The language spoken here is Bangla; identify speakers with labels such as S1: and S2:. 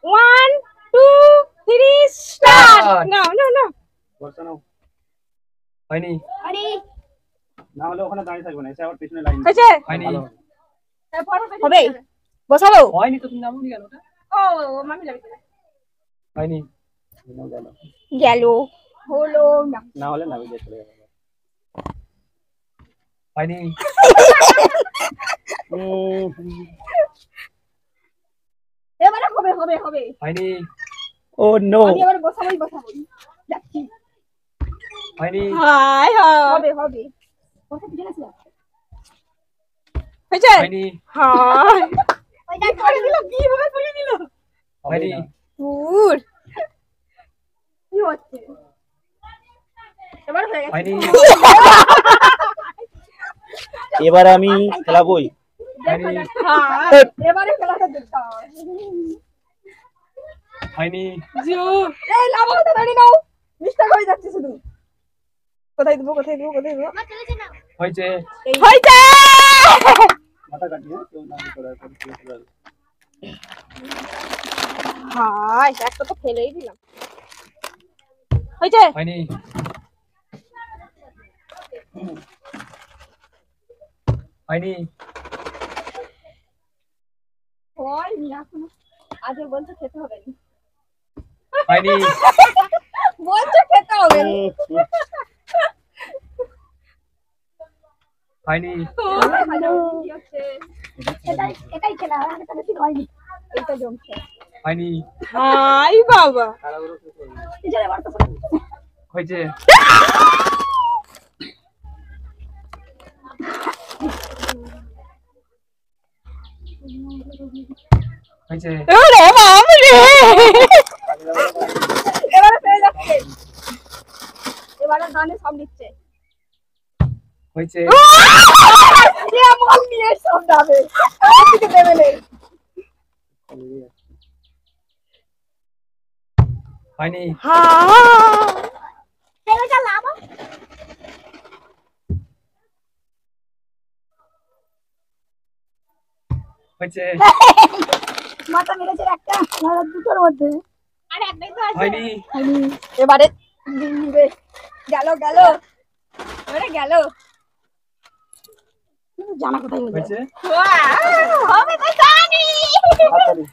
S1: 1 2 3 স্টার্ট। নাও নাও নাও
S2: বর্ষা নাও। হয়নি
S1: আরে
S2: না হলে ওখানে দাঁড়িয়ে থাকবে না, এসে আবার পিছনে লাইন
S1: হয়েছে
S2: হয়নি
S1: হবে বসাবো
S2: হয়নি তো তুমি নামোনি কেন?
S1: ও মামি যাবে
S2: হয়নি
S1: গেল হলো না
S2: না হলে নামি দিয়ে চলে যাবে। হয়নি
S1: এবারে হবে হবে হবে
S2: হয়নি ও নো
S1: আমি এবারে বসাবই যাচ্ছি
S2: হয়নি
S1: হাই হবে হবে বসে পিছনে ছিল হয়েছে
S2: হয়নি
S1: হাই ওইটা করে দিল কি ভাবে তুলে দিল
S2: হয়নি
S1: পুর কি হচ্ছে এবার হয়ে গেছে
S2: হয়নি
S3: এবার আমি খেলাবই।
S2: হয়নি
S1: এবারে খেলাটা দেখতাম
S2: হয়নি
S1: জো এই লাভা তো দাঁড়ি নাও মিস্টেক হয়ে যাচ্ছে শুধু কোথায় দেবো
S2: হয়েছে
S1: হয়েছে
S2: মাথা কাটিয়ে কেউ না করে
S1: হাই একটা তো ফেলেই দিলাম হয়েছে
S2: হয়নি হয়নি
S1: হয়নি এখনো আগে বলছো খেতে হবে না
S2: হয়নি
S1: বলছো খেতে হবে না
S2: হয়নি
S1: এটাই খেলা আর একটা বেশি হয়নি এইটা জমছে
S2: হয়নি
S1: হাই বাবা
S2: হয়েছে হয়েছে
S1: ওরে বাবা রে এবারে পেয়ে যাচ্ছে এবারে গানে সব নিচ্ছে
S2: হয়েছে
S1: এ আমল নিয়ে সব যাবে আমাকে দেবে না
S2: হয়নি
S1: হ্যাঁ এটা লাভ
S2: হয়েছে
S1: মাথা মেরেছে একটা না দুটোর মধ্যে আরে একটাই তো আছে
S2: হয়নি
S1: এবারে দিবে গেল আরে গেল জানা কোথায় নিয়ে
S2: হয়েছে
S1: হবে তো জানি
S2: হাততালি